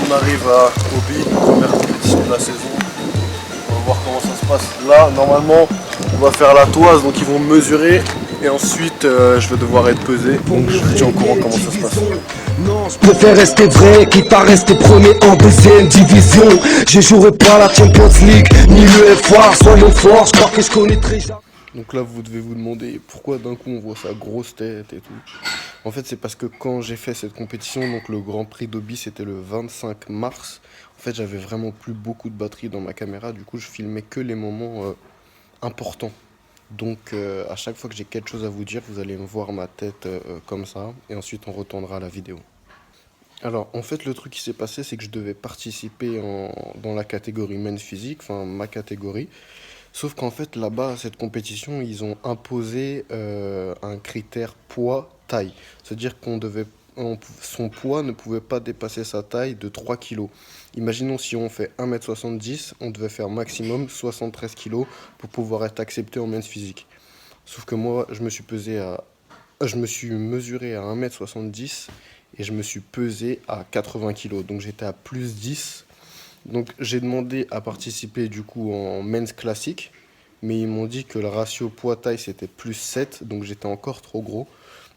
on arrive au BI, première compétition de la saison. On va voir comment ça se passe. Là, normalement, on va faire la toise, donc ils vont mesurer. Et ensuite, je vais devoir être pesé. Donc je vous tiens au courant comment ça se passe. Non, je préfère rester vrai, quitte à rester premier en deuxième division. Je jouerai pas la Champions League, ni le FA, soyons forts, je crois que je connaîtrai jamais. Donc là, vous devez vous demander pourquoi d'un coup on voit sa grosse tête et tout. En fait, c'est parce que quand j'ai fait cette compétition, donc le Grand Prix d'Obi, c'était le 25 mars. En fait, j'avais vraiment plus beaucoup de batterie dans ma caméra. Du coup, je filmais que les moments importants. Donc, à chaque fois que j'ai quelque chose à vous dire, vous allez me voir ma tête comme ça. Et ensuite, on retournera à la vidéo. Alors, en fait, le truc qui s'est passé, c'est que je devais participer dans la catégorie men's physique, enfin ma catégorie. Sauf qu'en fait, là-bas, à cette compétition, ils ont imposé un critère poids-taille. C'est-à-dire son poids ne pouvait pas dépasser sa taille de 3 kg. Imaginons si on fait 1m70, on devait faire maximum 73 kg pour pouvoir être accepté en men's physique. Sauf que moi, je me suis mesuré à 1m70 et je me suis pesé à 80 kg. Donc j'étais à plus 10. Donc j'ai demandé à participer du coup en men's classique, mais ils m'ont dit que le ratio poids-taille c'était plus 7, donc j'étais encore trop gros.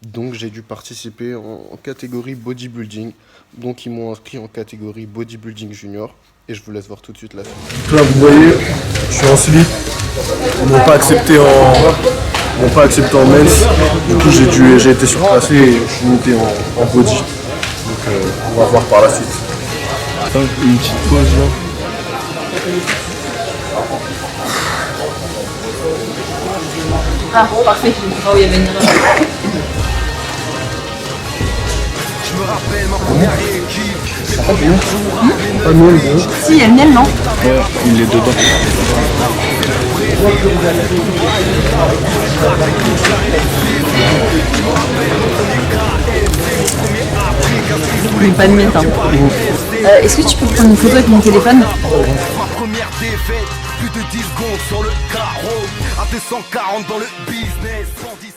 Donc j'ai dû participer en catégorie bodybuilding. Donc ils m'ont inscrit en catégorie bodybuilding junior et je vous laisse voir tout de suite la suite. Donc là vous voyez, je suis en slip, ils m'ont pas accepté en men's. Du coup j'ai été surclassé et je suis monté en body. Donc on va voir par la suite. Une petite pause là. Ah, parfait, je ne sais pas où il y avait une erreur. Je me rappelle ma première équipe. Pas mieux, Si, il y a le miel, non? ouais, il est dedans. Mais pas de miel, hein. Est-ce que tu peux prendre une photo avec mon téléphone? Ma première défaite, plus de 10 secondes sur le carreau. À 240 dans le business, sans d'ici.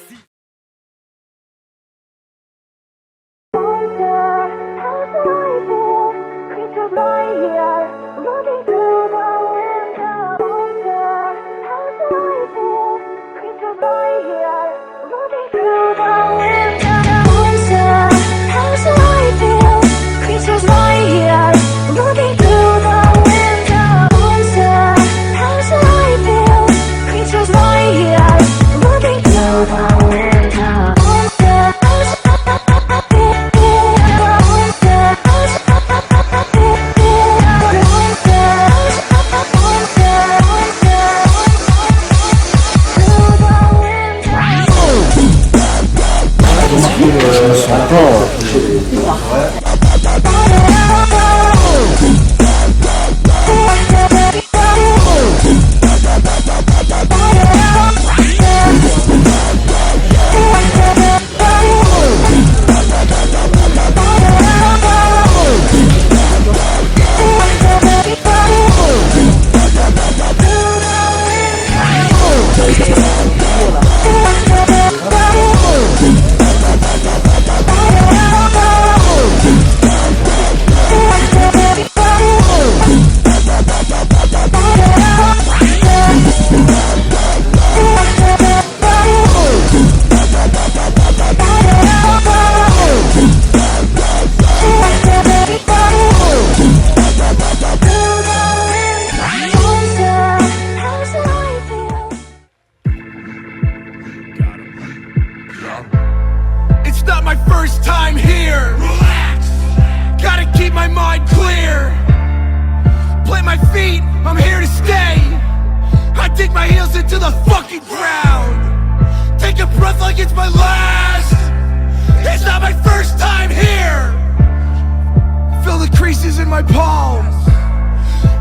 I'm here to stay. I dig my heels into the fucking ground. Take a breath like it's my last. It's not my first time here. Feel the creases in my palms.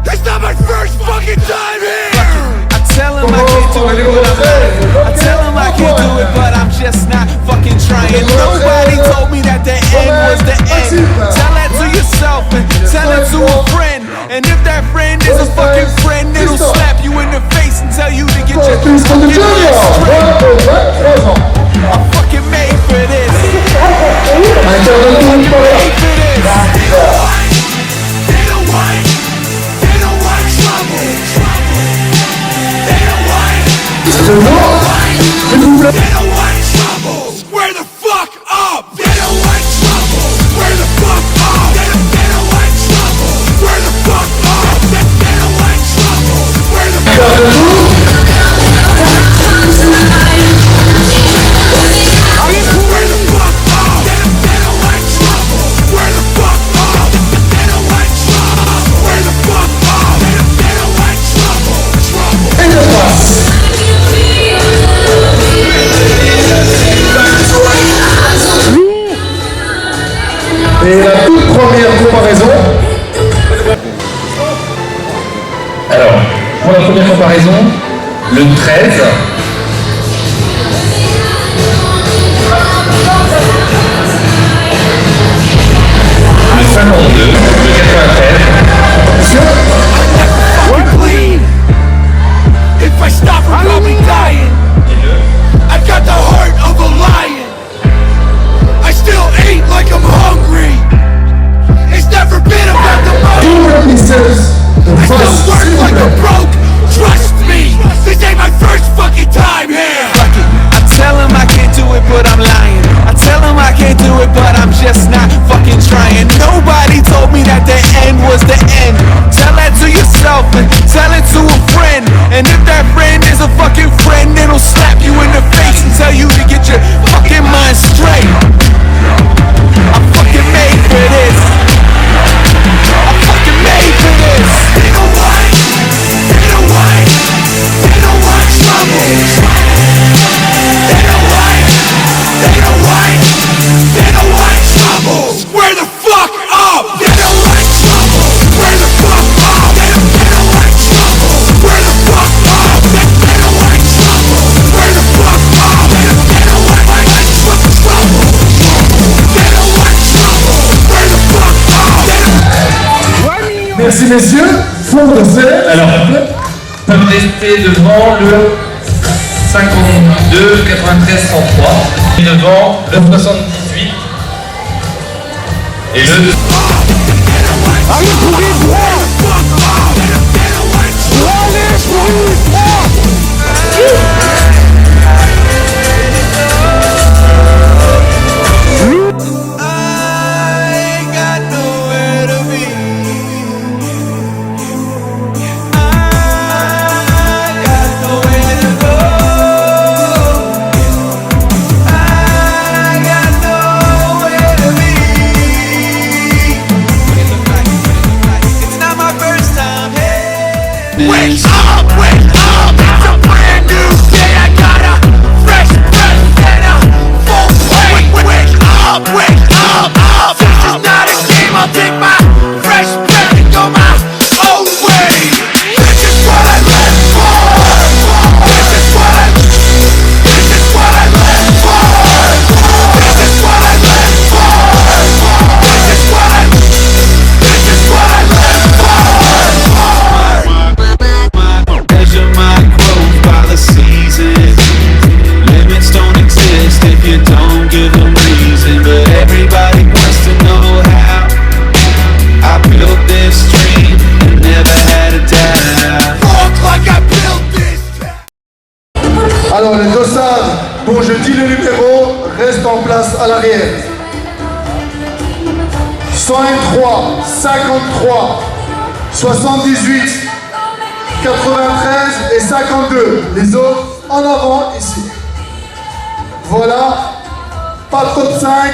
It's not my first fucking time here. I tell him I can't do it, but I'm not. I tell him I can't do it, but I'm just not fucking trying. Nobody told me that the end was the end. Tell that to yourself and tell it to a friend. And if that friend is a fucking friend, it'll slap you in the face and tell you to get your fucking life straight. I'm fucking made for this. I'm fucking made for this. première comparaison. Alors, pour la première comparaison, le 13. Le 52, le 93. If I stop her, I'll be dying. I've got the heart of a lion. I still eat like I'm hungry. It's never been about the money. I still work like a broke. Trust me, this ain't my first fucking time here. Fuck it. I tell him I can't do it, but I'm lying. I tell him I can't do it, but I'm just not fucking trying. Nobody told me that the end was the end. Tell that to yourself and tell it to a friend. And if that friend is a fucking friend, it'll slap you in the face and tell you to get your fucking mind straight. I'm fucking made for this. I'm fucking made for this. They don't want, they don't want, they don't want trouble. They don't want, they don't want, they don't want trouble. Square the fuck up. They don't want trouble. Square the fuck up. They don't want trouble. Square the fuck up. They don't want trouble. Square the fuck up. They don't want trouble. They don't want trouble. Square the fuck up. Merci messieurs, fond de scène. Alors, peuvent rester devant le 52, 93, 103. Et devant le 78. Et le... Allez pourri droit. Allez pourri droit. I ain't got nowhere to be. I got nowhere to go. I got nowhere to be. It's not my first time here. Wake up, it's a brand new day. I got a fresh breath and a full plate. Wake up, this is not a game. I'll take my fresh breath and go my own way. This is what I live for. This is what I live for. This is what I live for. This is what I live for. Measure my growth by the seasons. Limits don't exist if you don't give them reason. But everybody wants to know how I built this dream and never had a doubt. Walk like I built this. Alors les dossards dont je dis le numéro restent en place à l'arrière. 103, 53, 78, 93 et 52. Les autres en avant ici. Voilà, pas de top 5.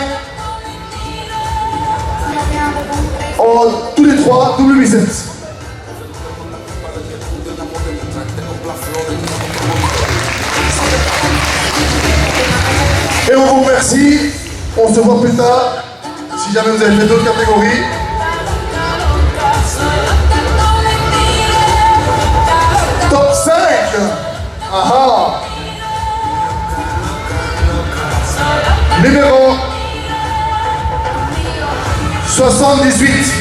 Tous les trois, double biceps. Et on vous remercie. On se voit plus tard. Si jamais vous avez fait d'autres catégories. Top 5. Aha. Numéro 78.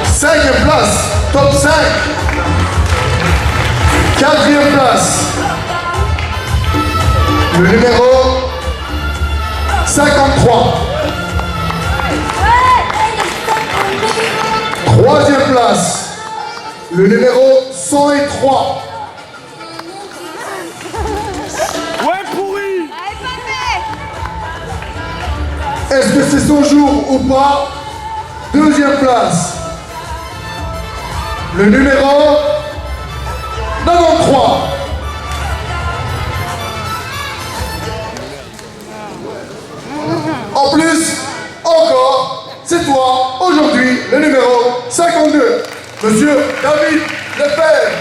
5e place. Top 5. 4e place. Le numéro 53. 3e place. Le numéro 103. Est-ce que c'est son jour ou pas? 2e place. Le numéro 93. En plus, encore, c'est toi, aujourd'hui, le numéro 52, Monsieur David Lepère.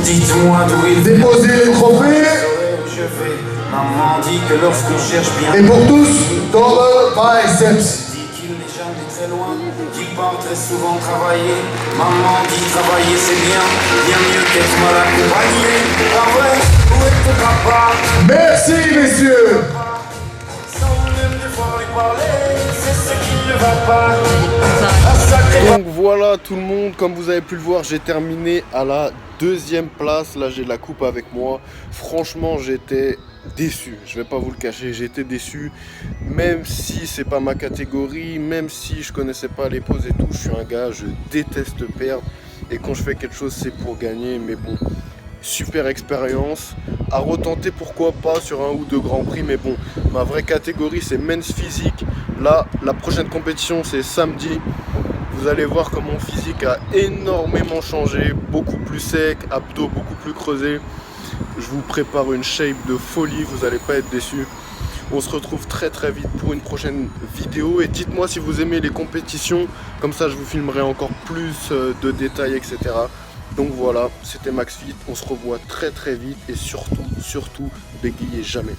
Dites-moi d'où il vient. Déposer les trophées. Je vais. Maman dit que lorsqu'on cherche bien. Et pour tous, double biceps. Dit qu'il n'est jamais très loin, qu'il part très souvent travailler. Maman dit travailler c'est bien, bien mieux qu'être mal accompagné. Ah ouais, où est ton papa? Merci messieurs. Sans même devoir lui parler, c'est ce qui ne va pas. Un sacré. Donc voilà tout le monde, comme vous avez pu le voir, j'ai terminé à la 2e place. Là j'ai la coupe avec moi. Franchement j'étais déçu, je vais pas vous le cacher, j'ai été déçu. Même si c'est pas ma catégorie, même si je connaissais pas les poses et tout, je suis un gars, je déteste perdre. Et quand je fais quelque chose c'est pour gagner, mais bon, super expérience. À retenter pourquoi pas sur un ou deux grands prix, mais bon, ma vraie catégorie c'est men's physique. Là, la prochaine compétition c'est samedi. Vous allez voir que mon physique a énormément changé, beaucoup plus sec, abdos beaucoup plus creusés. Je vous prépare une shape de folie, vous n'allez pas être déçus. On se retrouve très très vite pour une prochaine vidéo. Et dites-moi si vous aimez les compétitions, comme ça je vous filmerai encore plus de détails, etc. Donc voilà, c'était Max Fit, on se revoit très très vite et surtout, bégayez jamais.